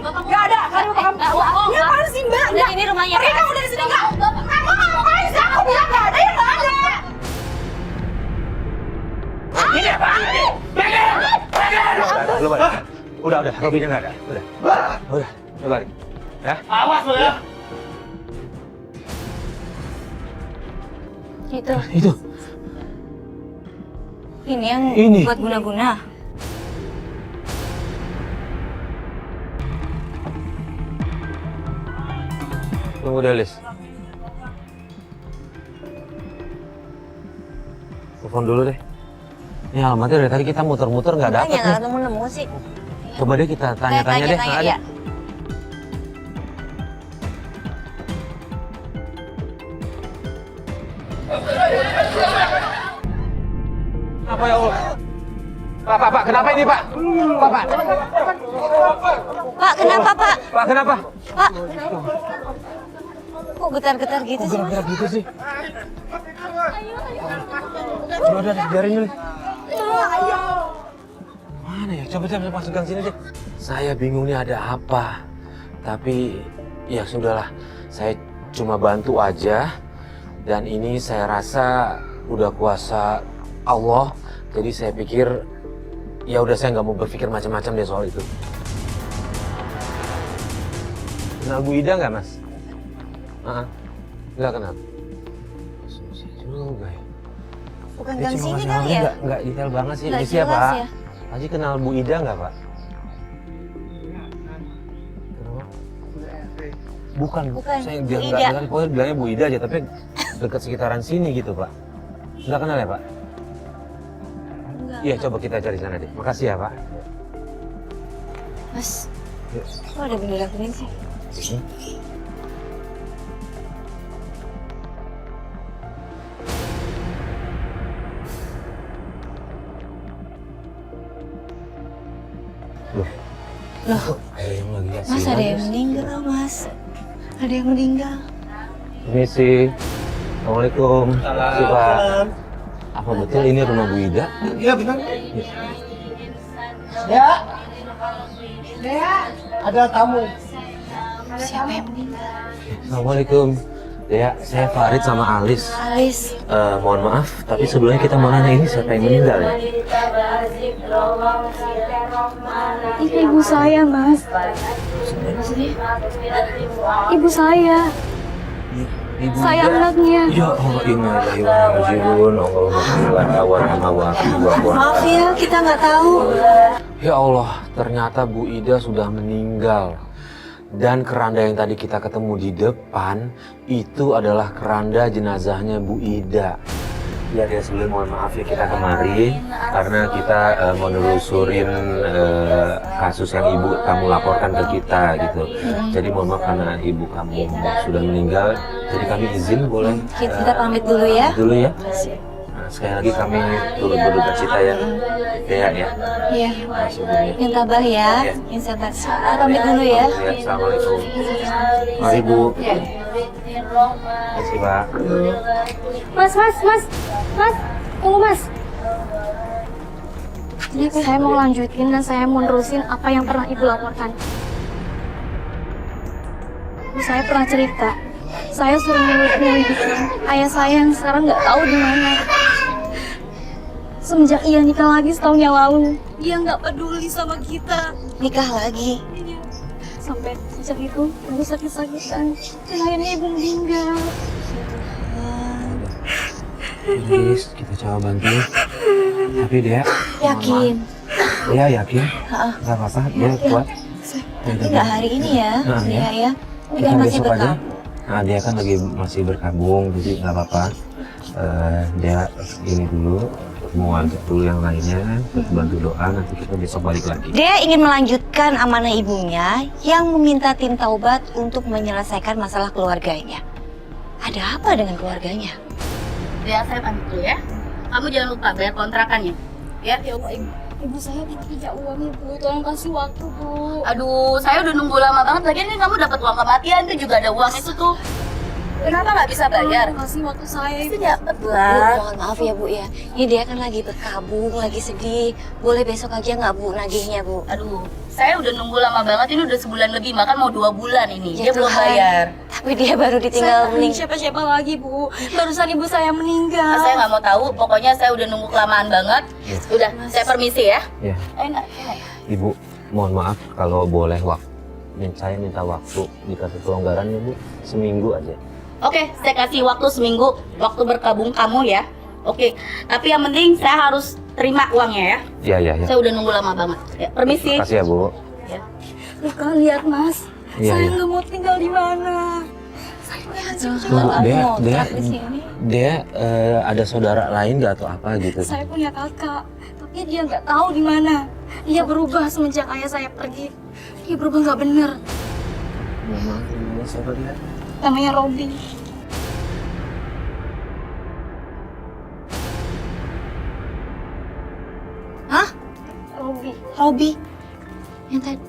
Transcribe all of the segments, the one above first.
Nggak ada. Kalian mau kamu? Ini apaan sih Mbak? Ini rumahnya. Pergi kamu dari sini nggak? Kamu ngapain sih? Aku bilang nggak ada, ya nggak ada. Ini apaan? Lu balik. Udah, Robinya nggak ada. Udah, lu balik. Ya? Awas lu ya. Itu. Ini yang buat guna-guna. Tunggu deh, Lis. Telepon dulu deh. Ini alamatnya dari tadi kita muter-muter nggak dapet Nggak nih. nemu sih. Coba deh kita tanya-tanya deh. Nggak ada. Ya. Apa ya Allah? Pak, kenapa ini Pak? Pak. Pak, kenapa Pak? Pak, kenapa? Pak. Kok getar-getar gitu sih? Gerak gitu sih. Udah, biarin dulu. Mana ya? Coba masukkan sini deh. Saya bingung nih ada apa. Tapi ya sudahlah. Saya cuma bantu aja. Dan ini saya rasa udah kuasa Allah. Jadi saya pikir ya udah saya nggak mau berpikir macam-macam deh soal itu. Kenal Bu Ida nggak Mas? Nggak kenal. Susah juga ya. Bukan gang sini kali ya? Nggak detail banget sih. Nggak Ini siapa? jelas ya. Haji kenal Bu Ida nggak Pak? Bukan. Saya Bu biar Ida. nggak dengar, pokoknya bilangnya Bu Ida aja, tapi dekat sekitaran sini gitu Pak. Nggak kenal ya Pak? Iya, coba kita cari sana deh. Makasih ya Pak. Mas, kok ada bendera kuning sih? Loh, Mas ada yang meninggal Mas. Ada yang meninggal. Permisi. Assalamualaikum. Makasih Pak. Apa betul ini rumah Bu Ida? Iya benar. Ya. Ada tamu. Siapa yang meninggal? Assalamualaikum. Ya, saya Farid sama Alis. Alis. Mohon maaf, tapi sebelumnya kita mau nanya ini siapa yang meninggal ya? Ini ibu saya, Mas. Ibu saya. Ibu Saya Ida. anaknya. Ya Allah, innalillahi wa inna ilaihi raji'un. Maaf ya, kita nggak tahu. Ya Allah, ternyata Bu Ida sudah meninggal. Dan keranda yang tadi kita ketemu di depan, itu adalah keranda jenazahnya Bu Ida. Ya, sebelum mohon maaf ya kita kemari, karena kita mau nelusurin kasus yang ibu kamu laporkan ke kita gitu. Jadi mohon maaf karena ibu kamu sudah meninggal, jadi kami izin boleh Kita pamit dulu ya. dulu ya. Nah, sekali lagi kami turut berduka cita ya. Ya. Iya. Makasih Bu ya. Yang tabah ya. Iya. Yang sabar. Kita pamit dulu ya. Ya, assalamualaikum. Mari Bu. Terima kasih Pak. Mas, tunggu Mas. Saya mau lanjutin dan saya mau nerusin apa yang pernah Ibu laporkan. Saya pernah cerita, saya suruh menyelidiki ayah saya yang sekarang nggak tahu di mana. Semenjak ia nikah lagi setahun yang lalu, ia nggak peduli sama kita. Nikah lagi. Sampai sejak itu, Ibu sakit-sakitan. Dan akhirnya Ibu meninggal. Please, kita coba bantu. Tapi dia Yakin? Dia yakin? Gak apa-apa, dia kuat. Tapi nggak hari ini ya. Nah, Dia ya. Ini Kita kan masih besok aja. bekam. Nah, dia kan lagi masih berkabung, jadi nggak apa-apa. Dia ini dulu, mau ajak dulu yang lainnya, terus bantu doa, nanti kita besok balik lagi. Dia ingin melanjutkan amanah ibunya yang meminta tim taubat untuk menyelesaikan masalah keluarganya. Ada apa dengan keluarganya? Ya, saya pamit dulu ya. Kamu jangan lupa bayar kontrakannya. Ya Allah, Ibu saya tidak uang Ibu, tolong kasih waktu Bu. Aduh, saya udah nunggu lama banget. Lagian ini kamu dapat uang kematian tuh juga ada uang itu tuh. Kenapa nggak bisa bayar? Kasih waktu saya. Itu dapat Bu, lah. mohon maaf ya Bu ya. Ini dia kan lagi berkabung, lagi sedih. Boleh besok aja nggak Bu nagihnya Bu? Aduh, saya udah nunggu lama banget, ini udah sebulan lebih, bahkan mau 2 bulan ini. Ya Dia belum Tuhan. bayar. Tapi dia baru ditinggal Saya meninggal. siapa-siapa lagi, Bu. Barusan ibu saya meninggal. Saya nggak mau tahu, pokoknya saya udah nunggu kelamaan banget. Udah, saya permisi ya. Ya, Enak. Ibu, mohon maaf kalau boleh saya minta waktu dikasih kelonggaran ya Bu, seminggu aja. Oke, saya kasih waktu seminggu, waktu berkabung kamu ya. Oke, tapi yang penting saya harus terima uangnya ya. Iya, iya, iya. Saya udah nunggu lama banget. Ya, permisi. Makasih ya Bu. Ya. Tuh kan lihat, Mas. Iya, Saya iya. nggak mau tinggal di mana. Saya lihat sih Bu, Dea, ada saudara lain nggak atau apa gitu? Saya punya kakak, tapi dia nggak tahu di mana. Dia berubah semenjak ayah saya pergi. Dia berubah nggak bener. Maaf, ini siapa dia? Namanya Robby. Hah? Robby. Robi? Yang tadi?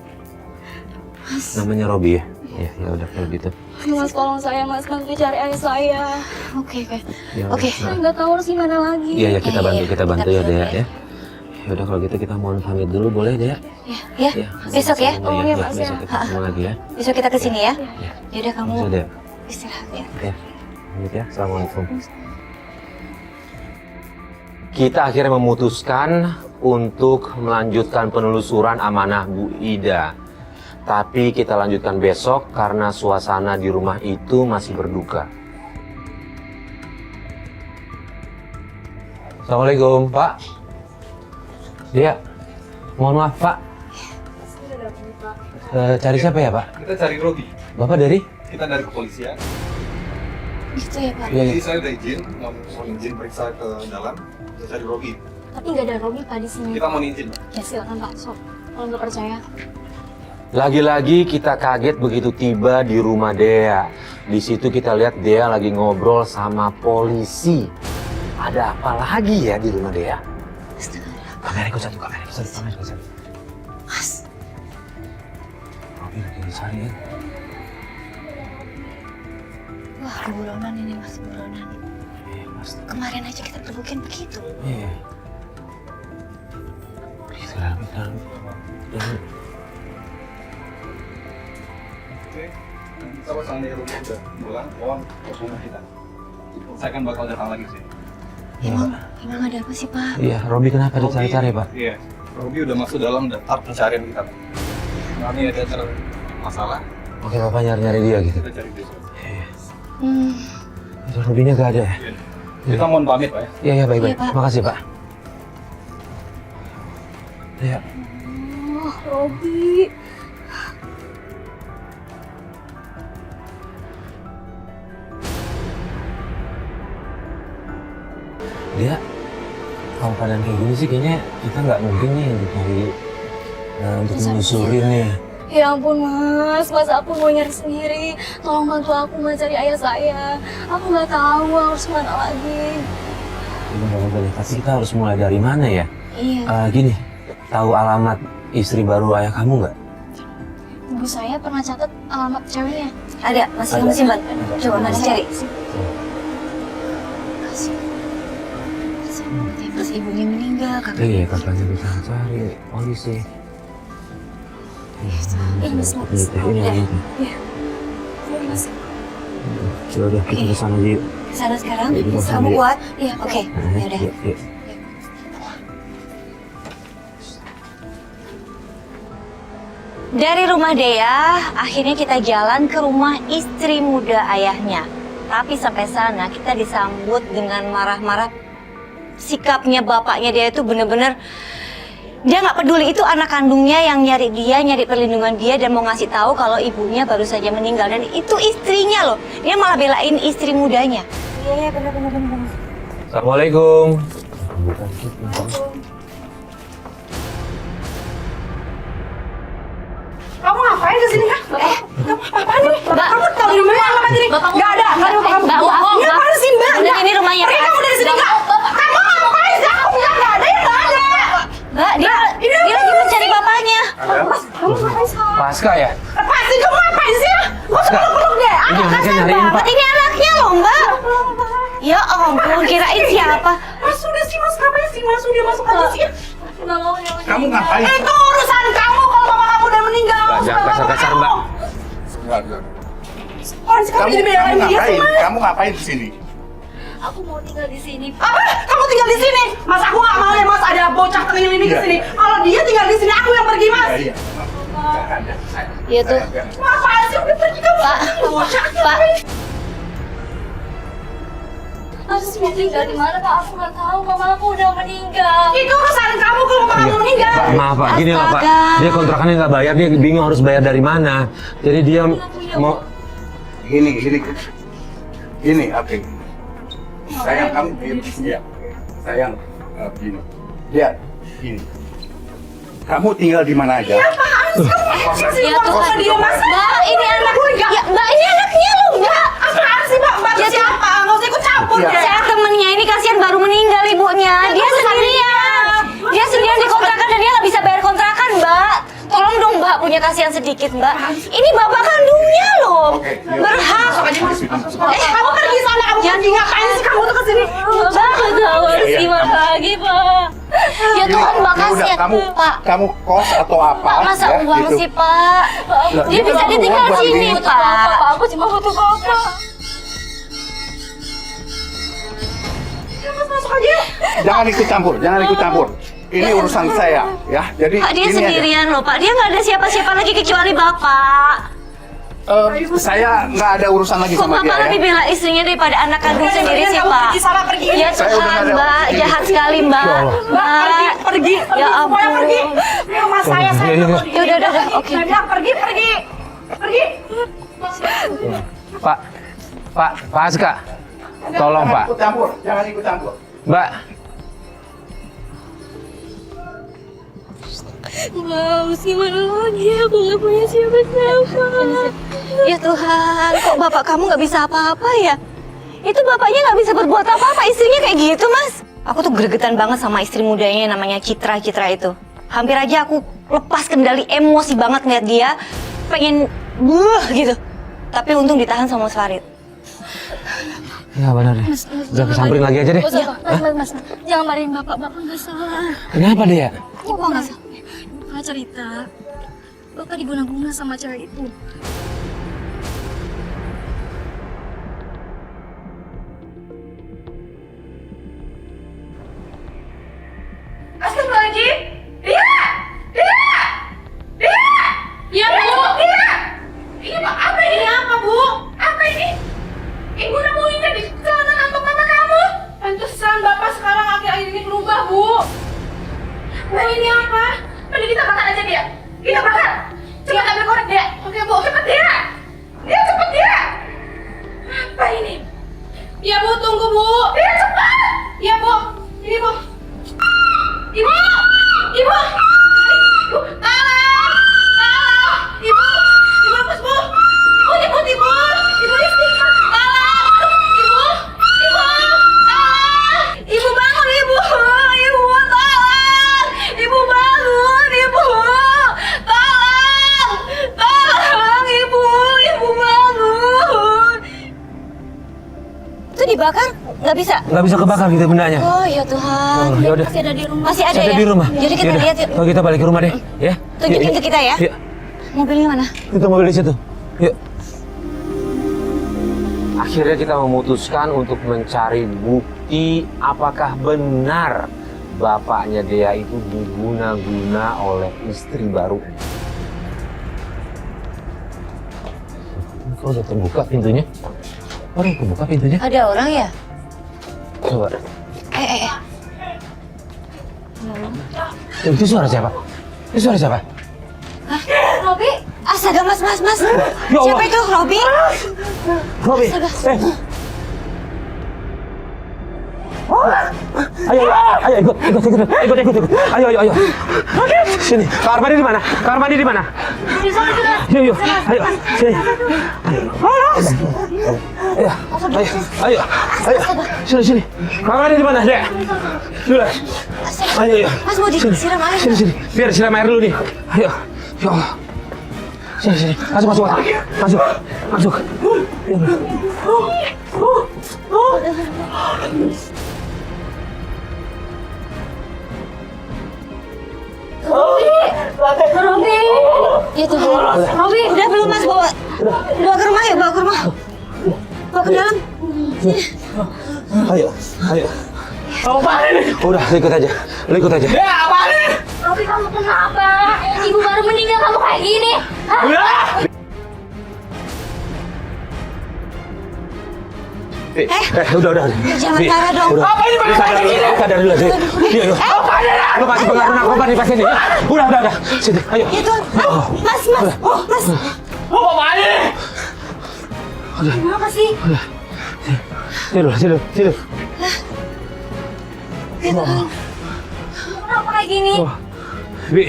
Mas, Namanya Robi ya? Iya, ya udah kalau gitu. Mas, tolong saya, Mas. Bantu cari ayah saya. oke. Ya, Oke. Saya nggak tahu harus gimana lagi. Iya, ya kita bantu Kita ya bantu Dea ya. ya. Ya udah kalau gitu kita mohon pamit dulu boleh Dea? Ya, Ya. besok ya. Oh, iya, Mas, besok ya. kita ketemu lagi ya. Besok kita kesini ya. Ya. Yaudah kamu Bisa Dea. istirahat ya. Ya. Pamit ya. Assalamualaikum. Kita akhirnya memutuskan untuk melanjutkan penelusuran amanah Bu Ida. Tapi kita lanjutkan besok karena suasana di rumah itu masih berduka. Assalamualaikum, Pak. Ya, mohon maaf, Pak. Cari siapa ya, Pak? Kita cari Robi. Bapak dari? Kita dari kepolisian. Gitu ya Pak. Iya, Jadi saya udah izin, mau izin periksa ke dalam. Kita cari Robi. Tapi nggak ada Robby Pak di sini. Kita mau izin. Ya silakan Pak. Sok. Kalau nggak percaya. Lagi-lagi kita kaget begitu tiba di rumah Dea. Di situ kita lihat Dea lagi ngobrol sama polisi. Ada apa lagi ya di rumah Dea? Kamera satu. Mas, Robi lagi dicari ya. wah buronan ini Mas, buronan. Iya, Mas. Kemarin aja kita perlukan begitu. Iya. Kita dalam. Oke. Nanti kalau seandainya Robi udah pulang, mohon hubungi kita. Saya kan bakal datang lagi sih. Emang ada apa sih Pak? Iya, Robi kenapa dicari-cari, Pak? Iya. Robi udah masuk dalam daftar pencarian kita. Nanti ada masalah, Oke, Bapak nyari-nyari dia gitu. kita cari dia. Itu Robinya gak ada ya? Kita mohon pamit, Pak ya. Iya, iya, baik-baik. Iya, Pak. Makasih, Pak. Iya. Oh, Robby. Dia kalau keadaan kayak gini sih kayaknya kita nggak mungkin nih untuk nyari untuk menyusuri nih. Ya ampun Mas, aku mau nyari sendiri. Tolong bantu aku mencari ayah saya. Aku nggak tahu harus mana lagi. Ini boleh, tapi kita harus mulai dari mana ya? Iya. Gini, tahu alamat istri baru ayah kamu nggak? Ibu saya pernah catat alamat ceweknya. Ada, masih kamu simpan. Coba Mas cari. Pas ibunya meninggal, Iya, kakaknya bisa cari polisi. Ini Mas. Ini alamatnya. Iya. Ini Mas. Udah, kita kesana aja yuk. Kesana sekarang. Iya, iya. Kamu kuat? Iya. Oke, Nah, yaudah. yuk, yuk. Dari rumah Dea, akhirnya kita jalan ke rumah istri muda ayahnya. Tapi sampai sana kita disambut dengan marah-marah. Sikapnya bapaknya dia itu bener-bener dia nggak peduli, itu anak kandungnya yang nyari dia, nyari perlindungan dia dan mau ngasih tahu kalau ibunya baru saja meninggal dan itu istrinya loh. Dia malah belain istri mudanya. Iya, benar. Assalamualaikum. Kamu ngapain kesini kan? Kamu apa nih? Kamu tahu di mana alamat ini? Nggak ada kamu. Mbak, bohong, Ini Mbak. apaan sih Mbak? Bener, ini rumahnya Pergi Pak. kamu dari sini Mbak. Kamu ngapain sih? Aku bilang nggak ada, ya nggak ada. Mbak, dia lagi mencari bapaknya. Kamu ngapain sih? Pasca ya? Pasti kamu ngapain sih? Kamu Pasca. peluk deh. Ini anaknya nyariin, Pak. Ini anaknya Ya ampun, kirain siapa? Mas udah sih mas, ngapain sih mas? Udah masuk aja sih. Nggak mau ya. Kamu ngapain? Itu urusan kamu kalau bapak kamu udah meninggal. Jangan kasar-kasar, Mbak. Enggak. Orang sekarang Kamu jadi belain dia sih mas. Kamu ngapain di sini? Aku mau tinggal di sini. Apa? Kamu tinggal di sini? Mas aku nggak mau ya mas ada bocah tengil ini di Iya. sini. Kalau dia tinggal di sini aku yang pergi mas. Iya. Iya tuh. Ngapain sih udah pergi kamu? Pak, Bocah. Pak. Aku mau tinggal di mana Pak? Aku nggak tahu. Mama aku udah meninggal. Itu urusan kamu kalau bapak kamu meninggal. Pak, maaf Pak, gini loh Pak. Astaga. Dia kontrakannya nggak bayar, dia bingung harus bayar dari mana. Jadi dia mau... Gini, oke. Sayang kamu diam. Iya. Sayang, gini. Lihat, gini. Kamu tinggal di mana aja? Ya Tuhan, dia mas. Mbak, ini anak. Ya, Mbak, ini anaknya loh, Mbak. Apaan sih mbak? Mbak Ya, siapa? Nggak usah ikut campur Iya. deh. Saya temennya ini kasihan baru meninggal ibunya. Dia sendirian. Dia sendirian di kontrakan dan dia nggak bisa bayar kontrakan, Mbak. Tolong dong Mbak, punya kasihan sedikit Mbak. Ini bapak kandungnya loh. Oke, iya. Berhak. Kamu pergi sana, kamu pergi ngapain sih kamu tuh kesini? Bapak tahu harus Iya, gimana kamu- lagi Pak? Ya Tuhan, Mbak Ya udah, kasihan. Pak, kamu kos atau apa? Pak masa ya, uang gitu. sih Pak? Lah, Dia itu bisa kamu ditinggal buat sini ini. Pak. Bapak, aku cuma butuh bapak. Mas masuk aja. Jangan ikut campur. Ini urusan saya, ya. Jadi Pak dia ini aja. sendirian loh Pak. Dia nggak ada siapa-siapa lagi kecuali Bapak. Saya nggak ada urusan lagi Kok sama dia Bapak ya. lebih bela istrinya daripada anak kandung sendiri sih Kamu Pak? pergi sana, pergi. Ya Saya udah Tuhan nggak ada Mbak, ini. jahat sekali Mbak. Mbak, Pergi. Ya Semuanya ampun. pergi. Di rumah saya Iya, iya, nggak mau iya. Ya udah, oke. Saya bilang pergi. Pak Aska, tolong Pak. Jangan ikut campur. Mbak, Mau gimana lagi? Aku nggak punya siapa-siapa. Ya Tuhan, kok bapak kamu nggak bisa apa-apa ya? Itu bapaknya nggak bisa berbuat apa-apa, istrinya kayak gitu Mas. Aku tuh gregetan banget sama istri mudanya yang namanya Citra itu. Hampir aja aku lepas kendali, emosi banget ngeliat dia, pengen gitu. Tapi untung ditahan sama Mas Farid. ya benar deh. Udah kesamperin lagi aja deh. Gak usah, mas. Jangan marahin bapak nggak salah. Kenapa dia? Kok nggak salah? Bapak cerita, bapak diguna-guna sama cewek itu. Astagfirullahaladzim. Dia. Ya Bu. Ini apa ini? Apa Bu? Apa ini? Ibu nemuin di celana kantong mama kamu. Pantesan bapak sekarang akhir-akhir ini berubah Bu. Bu ini apa? Mending kita bakar aja dia. Kita bakar. Cepat ambil korek dia. Oke Bu. Cepet dia. Cepet dia. Apa ini? Ya Bu, tunggu Bu. Dia cepat. Ya Bu. Ini Bu. Ibu! Ibu! Ibu! Tolong! Ibu! Ibu lepas Bu! Ibu! Ibu istighfar! Tolong! Ibu! Tolong! Ibu bangun Ibu! Ibu tolong! Ibu bangun Ibu! Tolong! Tolong Ibu! Ibu bangun! Itu dibakar? Nggak bisa? Nggak bisa kebakar gitu bendanya. Oh ya Tuhan. Oh, ya udah. Masih ada di rumah. Masih ada Saya ya? ada di rumah. Jadi kita Yaudah. lihat yuk. Oh, kita balik ke rumah deh, ya. Tunjukin Yuk, ke kita ya. Yuk. Mobilnya mana? Itu mobil di situ. Yuk. Akhirnya kita memutuskan untuk mencari bukti apakah benar bapaknya Dea itu diguna-guna oleh istri baru. Kok udah terbuka pintunya? Udah kebuka pintunya? Ada orang ya? Coba. Eh. Itu suara siapa? Itu suara siapa? Robi? Astaga mas. Ya Allah. Siapa itu Robi? Robi. Ayo ikut. Ayo. Sini. Kamar mandi di mana? Yuk. Ayo. Sini. Ayo. Sini. Kamar mandi di mana, Dek? Sudah. Ayo. Mas mau disiram air? Sini. Biar siram air dulu nih. Ayo. Ya Allah. Sini. Masuk. Robi. Itu. Robi, Udah belum Mas, bawa ke rumah ya, bawa ke rumah. Bawa ke dalam. Ayo. Udah, lu ikut aja. Robi, kamu kenapa? Ibu baru meninggal kamu kayak gini. Hah? Udah. Jangan marah dong. Apa ini sadar dulu, Dik. Iya. Lu kasih pengaruh narkoba nih pas ini. Udah. Sini, ayo. Itu. Mas. Kenapa sih? Tidur. Kenapa kayak gini? Bi.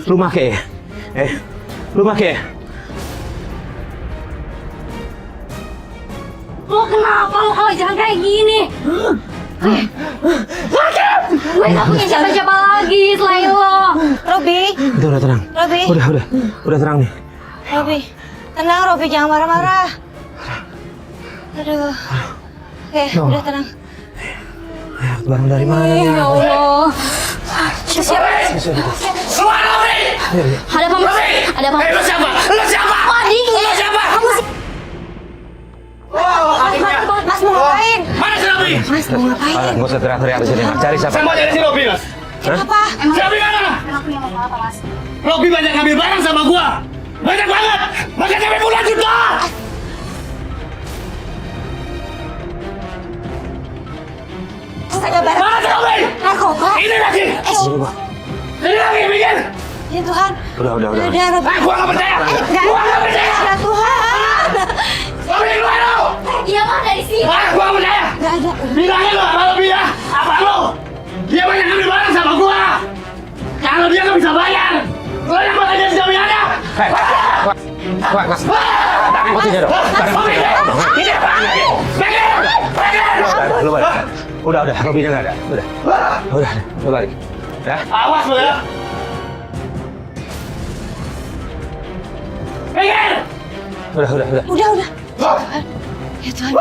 Lu make. Lu make. Lo kenapa lo kalau jangan kayak gini? Gue gak punya siapa-siapa lagi selain lo. Robi, Udah tenang. Robi. Udah tenang nih. Robi. Tenang, Robi, jangan marah-marah. Aduh. Oke, udah tenang. Barang dari mana? Ya Allah. Siapa? Ada apa, Mas? Ada apa? Lu siapa? Oh, dingin. Kamu sih. Mas mau ngapain? Mana si Robi? Mas mau ngapain? Nggak usah teriak-teriak di sini. Cari siapa? Saya mau cari si Robi, Mas. Apa? Si Robi mana? Kenapa yang ngomong apa, Mas? Robi banyak ngambil barang sama gua. Banyak banget. Banyak sampai puluhan juta. Astaga, barang Mana si Robi? narkoba. Ini lagi. Ini lagi, bikin. Ya Tuhan. Udah. Udah, Robi. Gua nggak percaya. Enggak. Gua nggak percaya. Ya Tuhan. Robi keluar lu. Dia mah dari sini. Gua nggak percaya. Enggak ada. Bilangin lu apa Robi ya? Apa lu? Dia banyak ngambil barang sama gua. Kalau dia nggak bisa bayar, lo yang bakal jadi jamiannya. Mas. Tarik motinya dong. Ini apa? Pengen. Lu balik. Udah. Robinya nggak ada. Udah. Lu balik. Ya. Awas lo ya. Pengen. Udah. Udah. Ya Tuhan.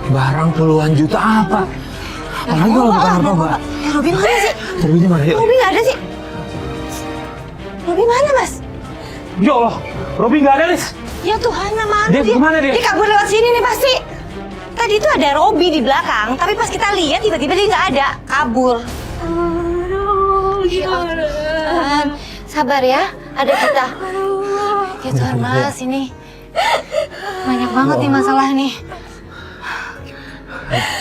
Barang puluhan juta apa? Apalagi kalau bukan narkoba. Ya Robi mana sih? Robinya mana? Yuk. Robi nggak ada sih. Robi mana, Mas? Ya Allah, Robi nggak ada, Lis. Ya Tuhan, mana Dia kemana dia? Dia kabur lewat sini nih pasti. Tadi itu ada Robi di belakang, tapi pas kita lihat tiba-tiba dia nggak ada, kabur. Ya Tuhan, sabar ya, ada kita. Ya Tuhan, Mas, ini banyak banget nih masalah nih.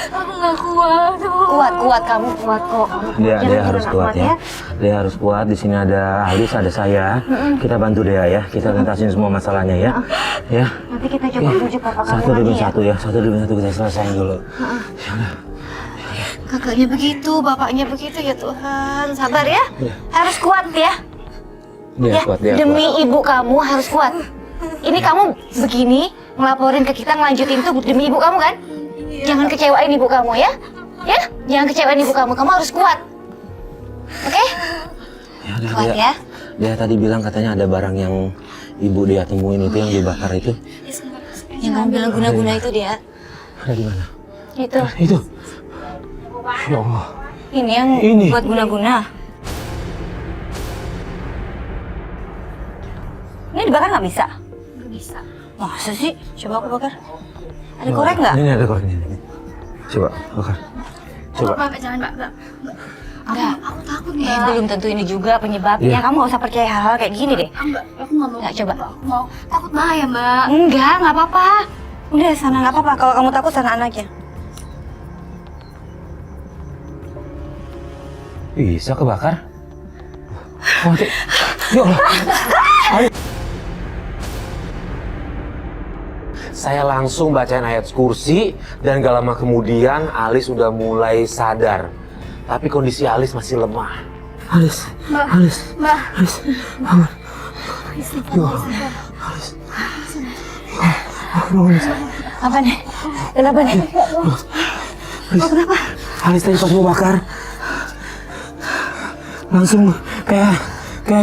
Aku nggak kuat. Kuat, kamu kuat kok. Dia Jangan harus turun kuat amat ya. Dia harus kuat. Di sini ada Alis, ada saya. Kita bantu dia ya. Kita tuntasin semua masalahnya ya. Ya. Nanti kita coba bujuk papa kamu Satu demi lagi ya. satu ya. Satu demi satu kita selesaiin dulu. Kakaknya begitu, bapaknya begitu ya Tuhan. Sabar ya. Harus kuat ya. Dia kuat, dia Demi kuat. ibu kamu harus kuat. Ini kamu begini ngelaporin ke kita, ngelanjutin tuh demi ibu kamu kan? Jangan kecewain ibu kamu ya. Ya, jangan kecewain ibu kamu. Kamu harus kuat. Oke? Ya, udah, Kuat ya. Dia tadi bilang katanya ada barang yang ibu dia temuin itu yang dibakar itu. Yang kamu bilang guna-guna itu dia. Ada di mana? Itu. Itu. Ya Allah. Ini yang Ini. buat guna-guna. Ini dibakar nggak bisa? Nggak bisa. Masa sih? Coba aku bakar. Ada korek nggak? Ini ada koreknya. Ini. Coba bakar. Coba. Mbak, jangan, Mbak. Enggak. Aku takut, Eh, Mbak. belum tentu ini juga penyebabnya. Iya. Kamu nggak usah percaya hal-hal kayak gini deh. Mbak, aku nggak mau. Nggak, coba. Aku mau. Takut bahaya, Mbak. Nggak apa-apa. Udah, sana nggak apa-apa. Kalau kamu takut, sana aja. Bisa kebakar? Mati. Ya Allah. Ayo. Saya langsung bacain ayat kursi dan gak lama kemudian Alis sudah mulai sadar. Tapi kondisi Alis masih lemah. Alis, Alis, Alis, bangun. Ya Allah. Alis. Alis. Apa nih? Kenapa nih? Alis. Kenapa? Alis tadi pas mau bakar langsung kayak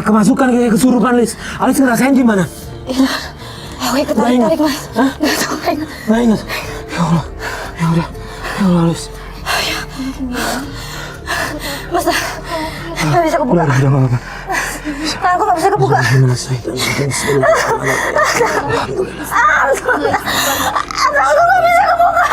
kemasukan, kayak kesurupan, Alis. Alis ngerasain gimana? Aku ikut tarik mas. Hah? Nggak ingat. Ya Allah. Ya udah. Ya Allah, Lis. Mas, nggak bisa kebuka. Udah nggak apa-apa. Tanganku nggak bisa kebuka. Gimana sih? Alhamdulillah. Tanganku nggak bisa kebuka.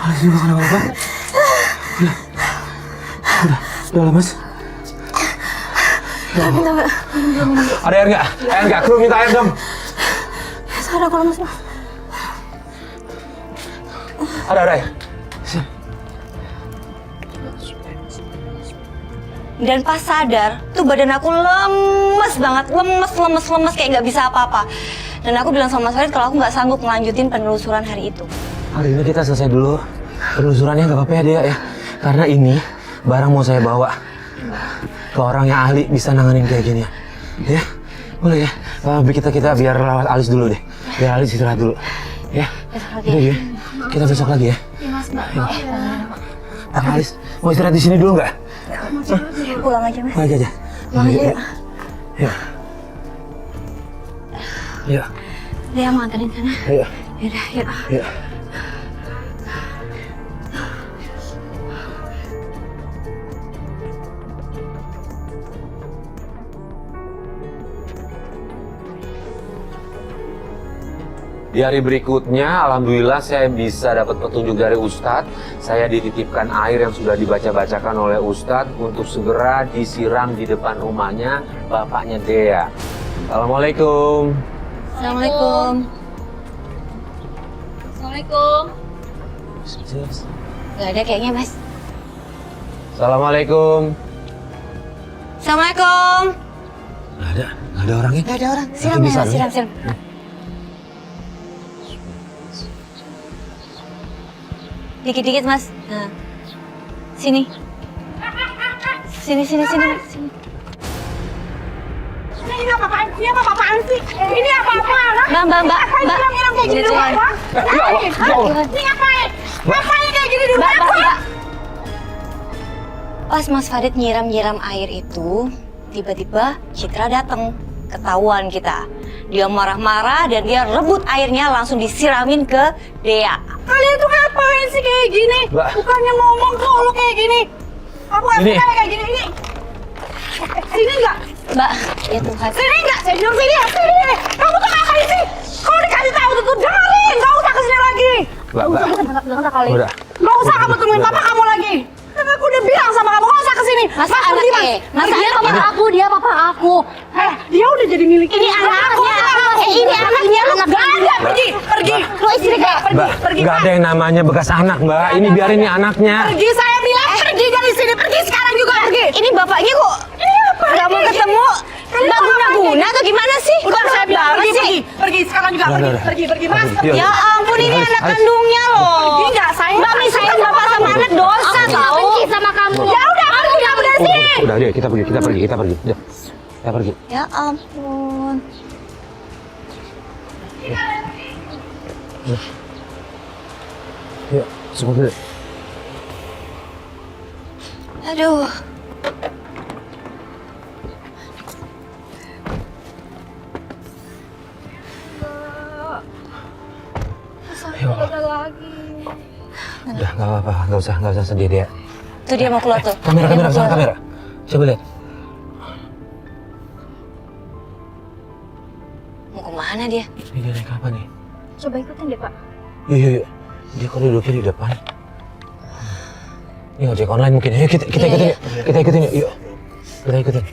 Alis, kenapa? Udah lah, Mas. Ada air nggak? Air nggak? Kru minta air dong. Sekarang kalau mas. Ada air. Dan pas sadar, tuh badan aku lemes banget, lemes kayak nggak bisa apa-apa. Dan aku bilang sama Mas Farid kalau aku nggak sanggup ngelanjutin penelusuran hari itu. Hari ini kita selesai dulu penelusurannya, nggak apa-apa ya Dea ya. Karena ini barang mau saya bawa ke orang yang ahli bisa nanganin kayak gini ya. Ya, boleh ya. Kita biar rawat Alis dulu deh. Biar Alis istirahat dulu. Ya. Udah ya. Kita besok lagi ya. Iya mas, Alis mau istirahat di sini dulu nggak? pulang aja mas. Pulang aja. Pulang aja. Ya. Ya. Dia mau anterin sana. Ayo. Yaudah, yuk. Ya. Di hari berikutnya, alhamdulillah saya bisa dapat petunjuk dari Ustadz. Saya dititipkan air yang sudah dibaca-bacakan oleh Ustadz untuk segera disiram di depan rumahnya bapaknya Dea. Assalamualaikum. Assalamualaikum. Assalamualaikum. Gak ada kayaknya Mas. Assalamualaikum. Assalamualaikum. Nggak ada orangnya. Gak ada orang. Siram Itu ya bisa, Mas, ya? siram. Dikit-dikit Mas. Nah. Sini. Sini. Ini apa-apaan sih? Ini apa-apaan? Mbak. Hilang kayak gini di rumah gua? Ya Allah. Ini ngapain? Ngapain kayak gini di rumah Mbak. gua? Pas Mas Farid nyiram air itu, tiba-tiba Citra datang. Ketahuan kita. Dia marah-marah dan dia rebut airnya langsung disiramin ke Dea. Kalian tuh ngapain sih kayak gini? Mbak. Bukannya ngomong dulu kayak gini. Aku nggak Ini. suka kayak gini. Ini. Sini nggak? Mbak, ya Tuhan. Sini nggak? Saya bilang sini ya, sini. Kamu tuh ngapain sih? Kalau dikasih tahu tuh dengerin. Nggak usah kesini lagi. Mbak. Udah. Nggak usah kamu temuin papa kamu lagi. Kan aku udah bilang sama kamu nggak usah kesini. Masa Mas, pergi, Mas. masa Dia anaknya? papa aku, dia papa aku. Dia udah jadi milik Ini anaknya. Ini anaknya. Nggak ada. Pergi. Lu istri kayak Mbak, pergi. nggak ada yang namanya bekas anak, Mbak. Ini biarin ini anaknya. Pergi, saya bilang pergi dari sini. Pergi sekarang juga pergi. Ini bapaknya kok nggak mau ketemu? Nggak guna-guna atau gimana sih? Udah Kok saya berat bilang banget pergi. Pergi sekarang juga Udah, pergi. udah. Pergi Mas. Yuk, Ya ampun, ini Alis, anak Alis. kandungnya loh. Pergi nggak saya? Mbak misahin bapak sama anak dosa tau. Benci sama kamu. Ya udah pergi kamu dari sini. Udah, dia kita pergi. Udah. Kita pergi. Ya ampun. Yuk, sebentar. Aduh. Yuk. Udah, nggak apa-apa. Nggak usah sedih, Dea. Tuh dia mau keluar tuh. Kamera, Dia mau keluar. kamera. Coba lihat. Mau kemana dia? Ini dia naik apa nih? Coba ikutin deh pak. Yuk. Dia kok duduknya di depan? Ini ojek online mungkin. Ayo kita ikutin yuk. Kita ikutin yuk. Yuk. Kita ikutin.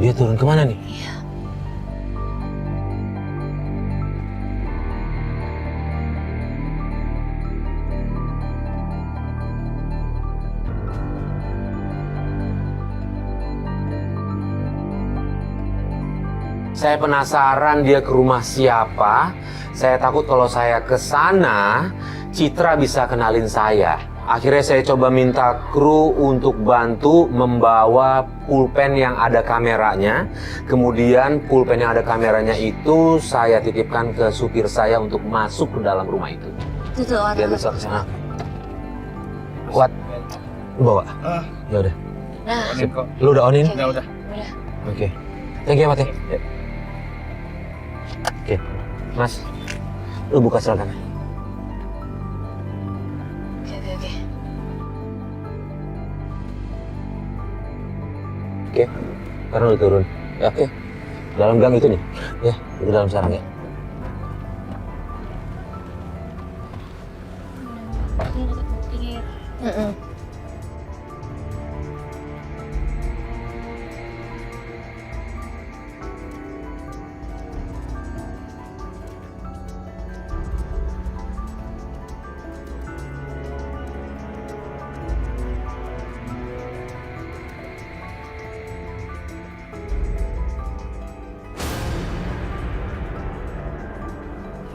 Dia turun kemana nih? Saya penasaran dia ke rumah siapa. Saya takut kalau saya ke sana, Citra bisa kenalin saya. Akhirnya saya coba minta kru untuk bantu membawa pulpen yang ada kameranya. Kemudian pulpen yang ada kameranya itu saya titipkan ke supir saya untuk masuk ke dalam rumah itu. Tuh, Dia bisa ke sana. Kuat. Lu bawa? Ya udah. Nah, Sip. Lu udah onin? Udah. Oke. Thank you, Mati. Ya. Oke. Mas. Lu buka silakan. oke. Oke. Sekarang udah turun. Ya, oke. Dalam gang itu nih. Ya, itu dalam sarang ya.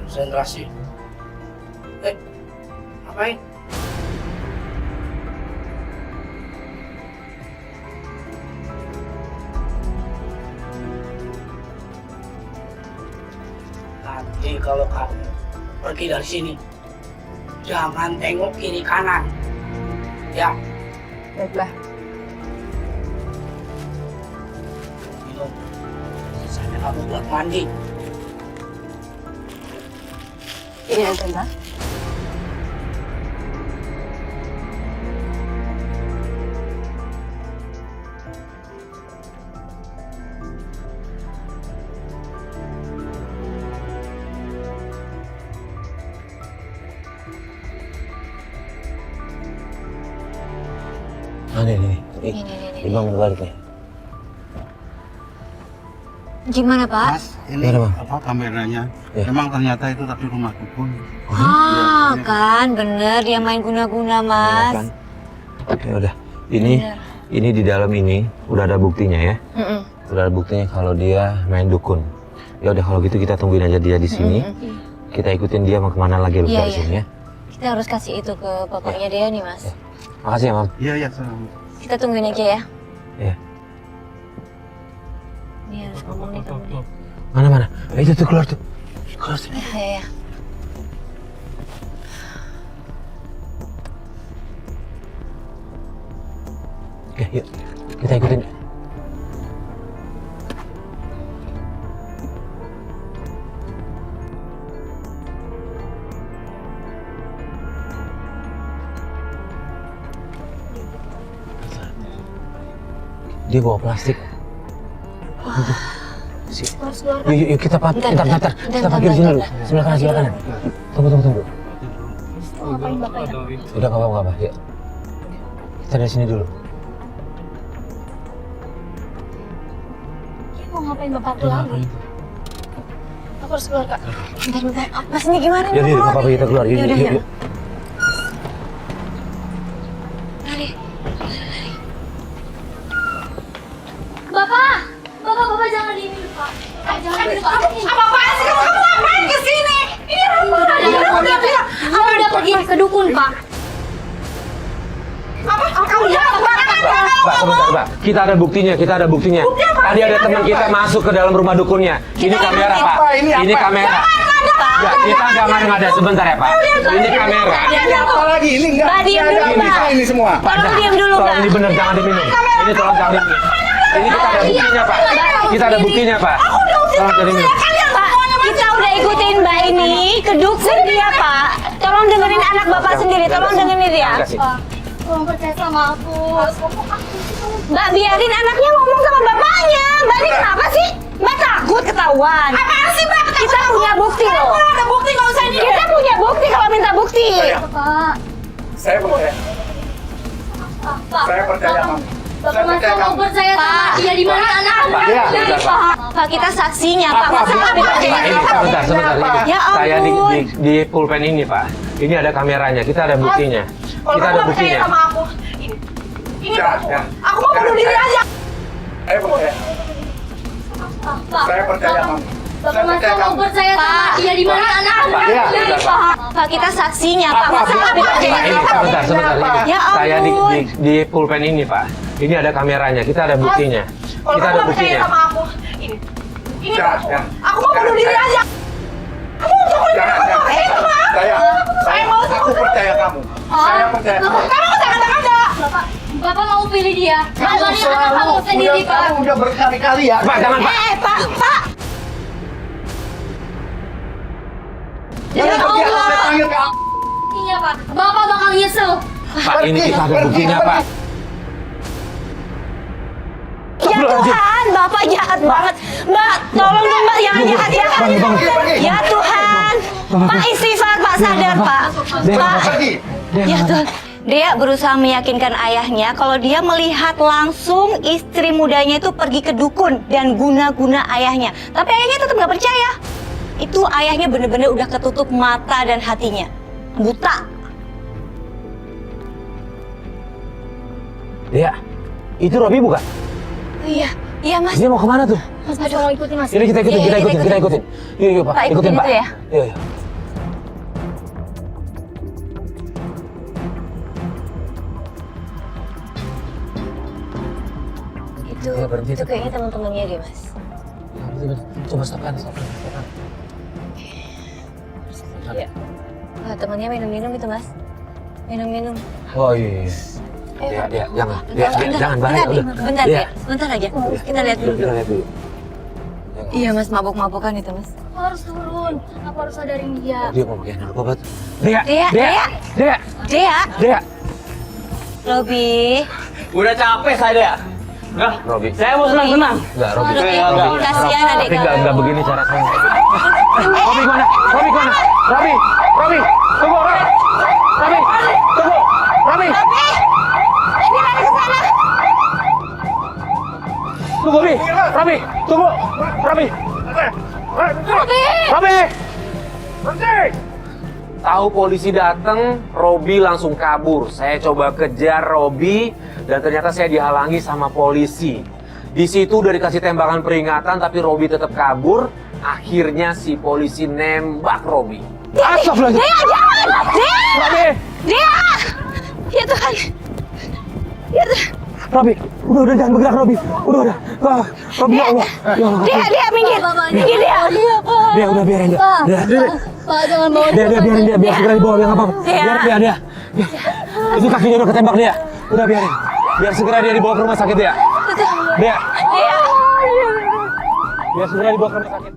Konsentrasi. Ngapain? Nanti kalau kamu pergi dari sini, jangan tengok kiri kanan. Ya, Baiklah. minum. Sisanya kamu buat mandi. Iya, Tante. Nih. Ibang berbalik nih. Gimana, Pak? Mas, ini Gimana, Bang? apa kameranya? Ya. Memang ternyata itu tadi rumah dukun. Kan bener dia main guna-guna, Mas. Kan? Ya udah. Ini di dalam ini udah ada buktinya ya. Udah ada buktinya kalau dia main dukun. Ya udah kalau gitu kita tungguin aja dia di sini. Kita ikutin dia mau kemana lagi lu Iya, dari sini ya. Kita harus kasih itu ke bapaknya dia nih, Mas. Makasih ya, Mam. Iya, selamat. Kita tungguin aja ya. Iya. Dia harus ngomong nih kamu nih. Mana? Itu tuh keluar tuh. Keluar tuh. Ya. Oke, yuk. Kita ikutin. Dia bawa plastik. Yuk, kita bentar. Kita parkir di sini dulu. Sebelah kanan. Tunggu. Ngapain Bapak ya? Udah nggak apa-apa, yuk. Kita dari sini dulu. Dia mau ngapain Bapak tuh lagi? Aku harus keluar, Kak. Bentar. Mas ini gimana? Ya, nggak apa-apa kita keluar. Yuk. Bapak jangan diem dulu, Pak. Jangan diem, Pak. Apa-apaan sih kamu? Kamu ngapain kesini? Ini udah bilang. Kamu udah pergi ke dukun, Pak. Apa? Kamu udah Pak, sebentar. Kita ada buktinya. Tadi ada teman kita masuk ke dalam rumah dukunnya. Ini kamera, Pak. Ini kamera. Ya, kita jangan ngada sebentar ya, Pak. Ini kamera. Ini apa lagi? Ini enggak Mbak, diam dulu, ada Mbak. bisa ini semua. Tolong diam dulu, Tolong Mbak. ini bener, jangan diminum. Ini tolong jangan diminum. Ini kita ada buktinya, Pak. Tolong jangan diminum. Pak, kita udah ikutin Mbak ini ke dukun dia, Pak. Tolong dengerin anak Bapak sendiri, tolong dengerin dia. Kasih. Tolong percaya sama aku. Mbak, biarin anaknya ngomong sama bapaknya. Mbak, ini kenapa sih? Mbak takut ketahuan. Apaan sih, Mbak? Kita punya bukti loh. Kalau ada bukti nggak usah ini. Kita punya bukti kalau minta bukti. Pak. Saya percaya. Pak. Saya percaya, Mam. Bapak masih mau percaya sama dia di mana anak Pak, sebentar, Pak. Pak, kita saksinya, Pak. Masa nggak bisa Sebentar. Ini. Ya ampun. Saya di pulpen ini, Pak. Ini ada kameranya. Kita ada buktinya. Kalau Kita kamu ada nggak percaya buktinya. sama aku, ini Jangan. aku mau bunuh diri aja. Saya percaya. Saya percaya kamu. Bapak masa mau percaya sama dia di mana anak kamu? Iya. Pak, kita saksinya, Pak. Masa nggak percaya? Sebentar. Ya Saya ampun. di pulpen ini, Pak. Ini ada kameranya, kita ada buktinya. Kalau Kita kamu ada nggak percaya buktinya. sama aku, ini Jangan. aku mau bunuh diri aja. Jangan. Saya aku percaya kamu. Saya percaya kamu. Kamu kata-kata. Bapak mau pilih dia. Bapak ini anak kamu sendiri, Pak. Kamu udah berkali-kali ya. Pak, jangan, Pak. Pak. Ya Saya Allah. panggil ke aku. Iya, Pak. Bapak bakal nyesel. Pak, ini kita ada buktinya, Pak. Ya Tuhan, Bapak jahat banget. Mbak, tolong dong Mbak, jangan jahat-jahat. Ya Tuhan. Pak istighfar, Pak sadar, Pak. Pak. Pergi. Ya Tuhan. Dia berusaha meyakinkan ayahnya kalau dia melihat langsung istri mudanya itu pergi ke dukun dan guna-guna ayahnya. Tapi ayahnya tetap nggak percaya. Itu ayahnya bener-bener udah ketutup mata dan hatinya. Buta. Ya, itu Robi bukan? Iya, iya Mas. Dia mau kemana tuh? Mas, tolong ikutin, Mas. Ini kita ikutin. Yuk, Pak. Pak, ikutin Pak. itu ya. Yuk. Ya, berhenti. Itu kayaknya teman-temannya deh Mas. Coba stopkan. Iya. Wah, temannya minum-minum itu Mas. Minum-minum. Oh iya. Ya, jangan. Jangan bahaya. Bentar ya, sebentar aja. Kita lihat dulu. Kita lihat dulu. Iya Mas, mabuk-mabukan itu Mas. Aku harus turun. Aku harus sadarin dia. Dia mau pakai narkoba tuh. Dea. Dea. Robi. Udah capek saya ya. Enggak. Robi. Saya mau senang-senang. Enggak, Robi. Robi, kasihan adik Tapi kamu. enggak begini cara kamu. Robi mana? Robi. Tunggu, Robi. Tunggu. Robi. Ini lari ke sana. Tunggu, Robi. Tunggu. Robi. Tahu polisi datang, Robi langsung kabur. Saya coba kejar Robi dan ternyata saya dihalangi sama polisi. Di situ udah dikasih tembakan peringatan tapi Robi tetap kabur. Akhirnya si polisi nembak Robi. Astagfirullahaladzim. Dea, jangan. Robi. Dea. Ya Tuhan. Ya Tuhan. Robi, udah jangan bergerak Robi. Udah. Robi ya Allah. Ya Allah. Dea, minggir. Minggir Dea. Dia udah biarin dia. Pak, jangan bawa Dia biarin dia, biar segera dibawa, biar apa-apa. Biar dia. Itu kakinya udah ketembak dia. Udah biarin. Biar segera dia dibawa ke rumah sakit dia. Dia. Biar segera dibawa ke rumah sakit.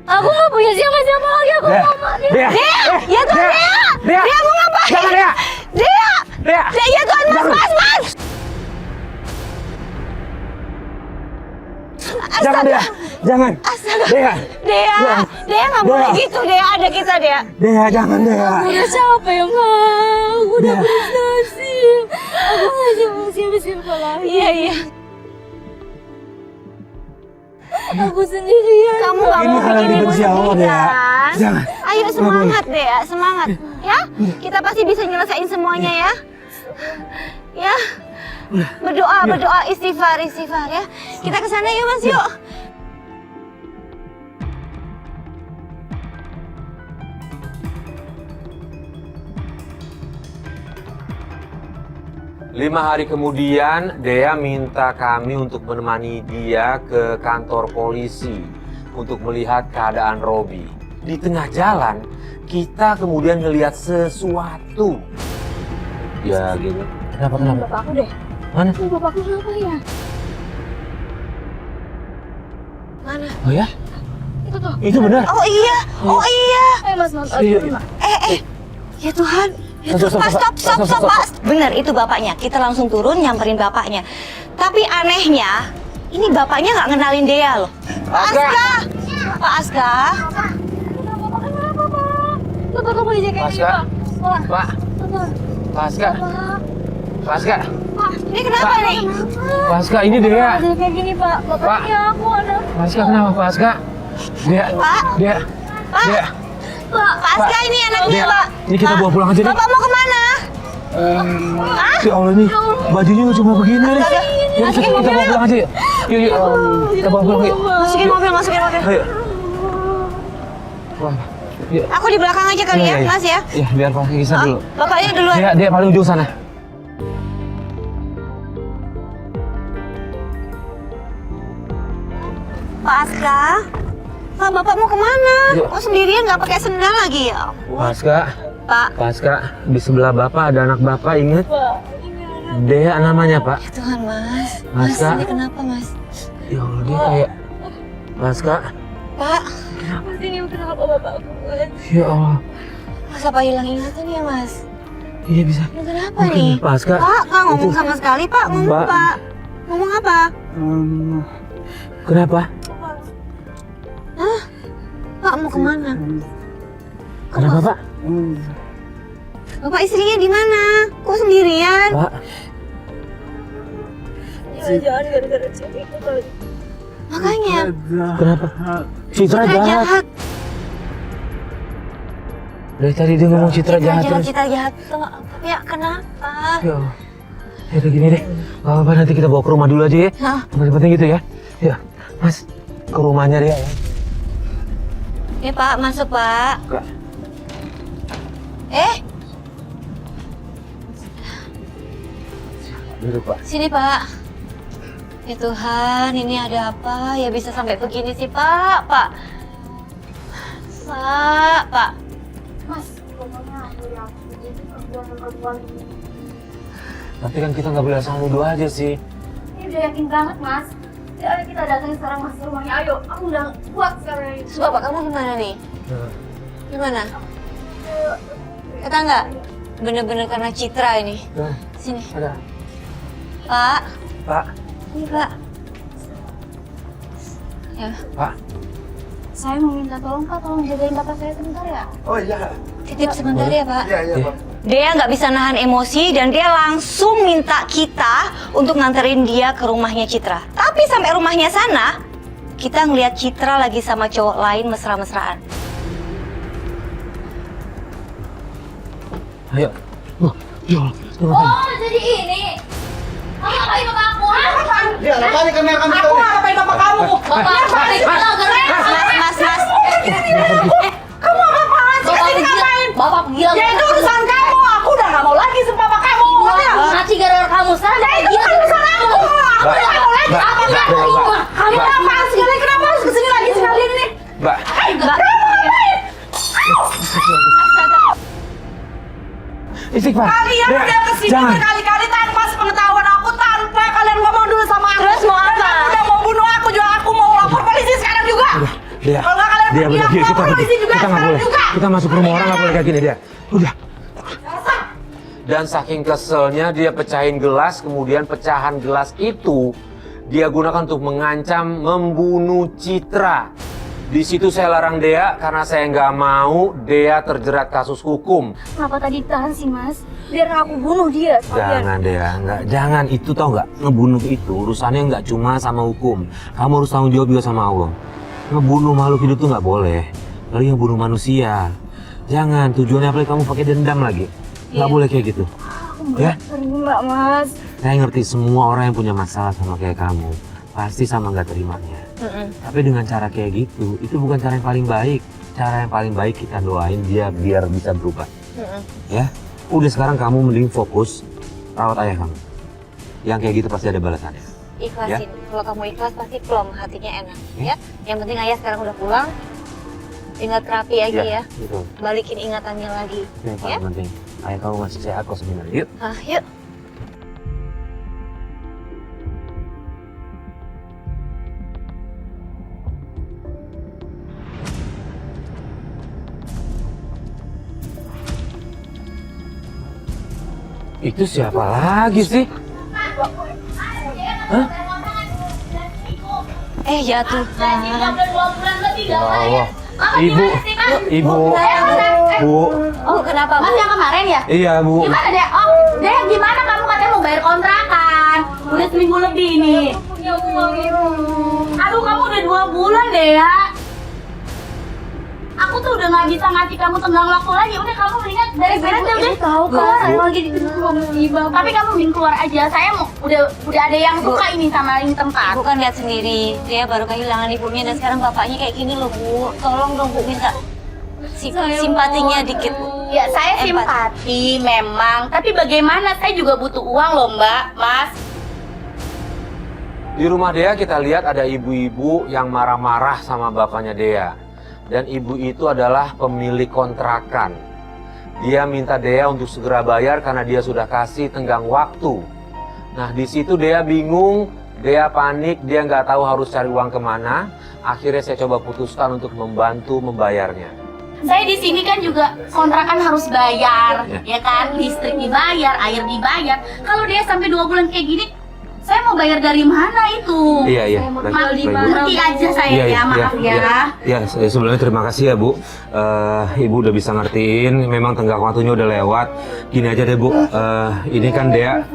Aku nggak punya siapa-siapa lagi. Aku mau mati. Dia. Ya Tuhan, Dea. Dea mau ngapain? Jangan Dea. Dea. Dea. Ya Tuhan, Mas. Jangan Dea. Jangan. Dea. Dea nggak boleh gitu, Dea. Ada kita, Dea. Dea, jangan Dea. Udah capek, Mak. Aku udah frustasi. Aku nggak sama siapa-siapa lagi. Iya. Aku sendirian. Kamu nggak Ini mau hal yang bikin ibu dibenci Allah, sedih Dea. kan? Jangan. Ayo semangat, Dea. Semangat. Ya, kita pasti bisa nyelesain semuanya ya. Ya. Berdoa, istighfar ya. Kita ke sana yuk, Mas, yuk. Lima hari kemudian, Dea minta kami untuk menemani dia ke kantor polisi untuk melihat keadaan Robi. Di tengah jalan, kita kemudian ngelihat sesuatu. Ya gitu. Kenapa? Bapakku deh. Mana? Bapakku kenapa ya? Mana? Oh ya? Itu tuh. Itu benar. Oh iya. Mas, nonton. Iya. Ya Tuhan. Ya Tuhan, stop. Bener, itu bapaknya. Kita langsung turun nyamperin bapaknya. Tapi anehnya, ini bapaknya nggak ngenalin Dea loh. Pak Aska. Bapak kamu aja kayak gini, Aska. Pak. Pak Aska. Ini kenapa nih? Pak Aska, ini Dea. Jadi kayak gini, Pak. Bapaknya aku anak. Pak Aska kenapa Pak Aska? Dea. Pak. Dea. Pasca ini anaknya, Dea, Pak. ini kita bawa pulang aja deh. Bapak mau kemana? Ya Allah ini bajunya cuma begini nih. Ya, kita bawa pulang aja yuk. Yuk. Kita bawa pulang yuk. Masukin mobil. Ayo. Wah. Yuk. Aku di belakang aja kali ya, Mas ya. Iya, biar Pak Gisa dulu. Bapaknya duluan. Dia paling ujung sana. Pak Aska. Pak, Bapak mau kemana? Yuk. Kok sendirian nggak pakai sendal lagi ya? Pasca, di sebelah Bapak ada anak Bapak, ingat? Dea namanya, Pak. Ya Tuhan, Mas. Pasca. Mas, ini kenapa, Mas? Ya Allah, dia kayak... Pasca. Pak, Mas, ini kenapa bapakku? Ya Allah. Mas apa hilang ingatan ya, Mas? Iya bisa. Ini kenapa Mungkin nih? Pasca. Pak, nggak ngomong Itu- sama sekali, Pak. Ngomong, Pak. Pak. Ngomong apa? Kenapa? Pak, mau kemana? Kenapa, Pak? Bapak istrinya di mana? Kok sendirian? Pak. Jangan gara-gara cewek itu kali. Makanya. Kenapa? Citra jahat. Jahat. Dari tadi dia ngomong Citra jahat terus. Citra jahat. Ya, kenapa? Ya Allah. Ya udah gini deh. Gak apa-apa, nanti kita bawa ke rumah dulu aja ya. Hah? Yang paling penting gitu ya. Ya, Mas. Ke rumahnya dia ya. Ya, Pak. Masuk, Pak. Enggak. Duduk, Pak. Sini, Pak. Ya Tuhan, ini ada apa? Ya bisa sampai begini sih, Pak. Pak. Mas, pokoknya aku yakin itu perempuan ini. Tapi kan kita nggak boleh asal nuduh aja sih. Ini udah yakin banget, Mas. Ya, kita datangin sekarang Mas ke rumahnya. Ayo, aku udah kuat sekarang ini. Terus Bapak kamu gimana nih? Gimana? Kata nggak? Bener-bener karena Citra ini. Nah, Sini. ada. Pak. Pak. Ini, Pak. Ya. Pak. Saya mau minta tolong, Pak. Tolong jagain bapak saya sebentar ya. Oh iya. Titip sebentar ya, Pak. Iya, Pak. Dia nggak bisa nahan emosi dan dia langsung minta kita untuk nganterin dia ke rumahnya Citra. Tapi sampai rumahnya sana, kita ngeliat Citra lagi sama cowok lain mesra-mesraan. Ayo. Ya Allah. Oh, jadi ini. Kamu ngapain bapak aku? Iya, makanya kami akan Aku nggak ngapain bapak kamu. Mas. Kamu apaan sih? Kesini ngapain? Bapak gila. Ya itu urusan kamu. Aku udah nggak mau lagi sama bapak kamu. Ngerti nggak? Ngaci gara-gara kamu. Sekarang Ya itu kan urusan aku. Aku udah nggak mau lagi sama kamu. Kamu apaan sih? Kenapa harus kesini lagi sekalian ini? Mbak. Mbak. Istighfar. Kalian Dea, udah kesini jangan. berkali-kali tanpa sepengetahuan aku, tanpa kalian ngomong dulu sama aku. Terus mau apa? Kalian udah mau bunuh aku juga. Aku mau lapor polisi sekarang juga. Dia. Kalau nggak kalian pergi, Udah, aku kita lapor pergi. polisi juga Kita nggak sekarang boleh. juga. Kita masuk ke rumah orang nggak boleh kayak gini dia. Udah. Dan saking keselnya dia pecahin gelas, kemudian pecahan gelas itu dia gunakan untuk mengancam membunuh Citra. Di situ saya larang Dea karena saya nggak mau Dea terjerat kasus hukum. Kenapa tadi ditahan sih, Mas? Biar aku bunuh dia. Jangan Dea, nggak, jangan itu tau nggak, ngebunuh itu urusannya nggak cuma sama hukum. Kamu harus tanggung jawab juga sama Allah. Ngebunuh makhluk hidup tuh nggak boleh. Lalu yang bunuh manusia. Jangan, tujuannya apalagi kamu pakai dendam lagi. Nggak boleh kayak gitu. Ya? Terima, Mas. Saya ngerti semua orang yang punya masalah sama kayak kamu pasti sama nggak terimanya. Tapi dengan cara kayak gitu, itu bukan cara yang paling baik. Cara yang paling baik kita doain dia biar bisa berubah. Ya, udah sekarang kamu mending fokus rawat ayah kamu. Yang kayak gitu pasti ada balasannya. Ikhlasin. Kalau kamu ikhlas pasti plong, hatinya enak. Ya. Yang penting ayah sekarang udah pulang. Tinggal terapi aja ya. Betul. Balikin ingatannya lagi. Yang paling penting. Ayah kamu masih sehat kok sebenarnya. Yuk. Yuk. Itu siapa lagi sih? Hah? Ya Tuhan. Udah 2 bulan lebih Ya gak main. Allah. Ibu, ibu, bu. Oh, kenapa, Bu? Mas yang kemarin ya? Iya, Bu. Gimana deh? Oh, deh gimana kamu katanya mau bayar kontrakan? Udah seminggu lebih nih. Aduh, kamu udah 2 bulan deh ya. Aku tuh udah nggak bisa ngasih kamu tenggang waktu lagi. Udah kamu mendingan dari beres deh udah. Tahu kan, saya lagi di musibah. Tapi kamu mending keluar aja. Saya mau udah ada yang suka ini sama ini tempat. Ibu kan lihat sendiri, dia baru kehilangan ibunya dan sekarang bapaknya kayak gini loh Bu. Tolong dong Bu, minta simpatinya dikit Bu. Ya saya Empati. simpati memang. Tapi bagaimana? Saya juga butuh uang loh Mbak, Mas. Di rumah Dea kita lihat ada ibu-ibu yang marah-marah sama bapaknya Dea. Dan ibu itu adalah pemilik kontrakan. Dia minta Dea untuk segera bayar karena dia sudah kasih tenggang waktu. Nah di situ Dea bingung, Dea panik, dia nggak tahu harus cari uang kemana. Akhirnya saya coba putuskan untuk membantu membayarnya. Saya di sini kan juga kontrakan harus bayar, ya kan? Listrik dibayar, air dibayar. Kalau dia sampai 2 bulan kayak gini, saya mau bayar dari mana itu? Iya. Ngerti aja saya ya, maaf ya. Ya, sebelumnya terima kasih ya Bu. Ibu udah bisa ngertiin, memang tenggang waktunya udah lewat. Gini aja deh Bu, ini kan Dea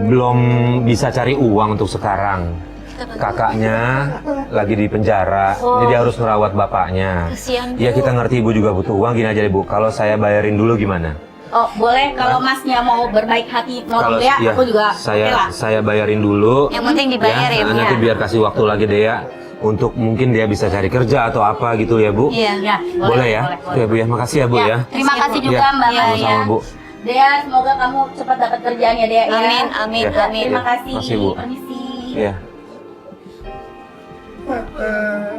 belum bisa cari uang untuk sekarang. Kakaknya lagi di penjara, jadi dia harus merawat bapaknya. Kasihan, Bu. Ya kita ngerti Ibu juga butuh uang, gini aja deh Bu. Kalau saya bayarin dulu gimana? Oh boleh, kalau masnya mau berbaik hati mau dulu ya, iya, aku juga oke lah. saya bayarin dulu. Yang penting dibayar ya Bu. Nanti biar kasih waktu lagi Dea untuk mungkin dia bisa cari kerja atau apa gitu ya Bu. Iya. Ya, Boleh ya? Ya Bu ya, makasih ya Bu ya. Terima kasih juga Ya, Mbak Maya. sama-sama Bu. Dea, semoga kamu cepat dapat kerjaan ya Dea. ya. Amin, amin, Ya. amin. Terima kasih. Makasih, Bu. Permisi. Iya.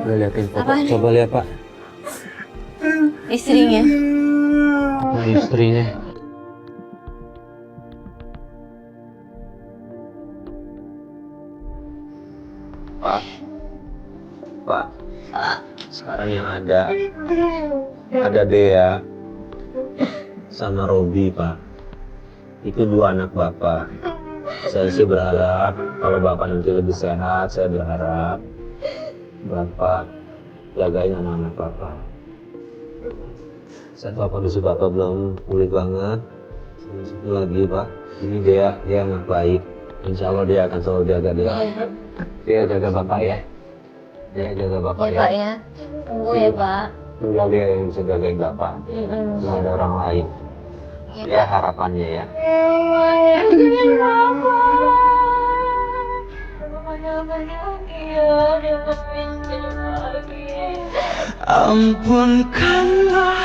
Boleh liatin foto. Apa nih? Coba lihat Pak. Istrinya. Nah, istrinya. Pak. Sekarang yang ada Dea sama Robi Pak. Itu 2 anak Bapak. Saya sih berharap kalau Bapak nanti lebih sehat, saya berharap Bapak jagain anak-anak Bapak. Saat Bapak kondisi Bapak belum pulih banget, satu lagi Pak, ini dia anak baik. Insya Allah dia akan selalu jaga dia. Dia jaga Bapak ya. Dia jaga Bapak Ya ya. Pak ya. Tunggu ya Pak. Tinggal dia yang bisa jagain Bapak. Nggak ada orang lain. Ya harapannya ya. Ampunkanlah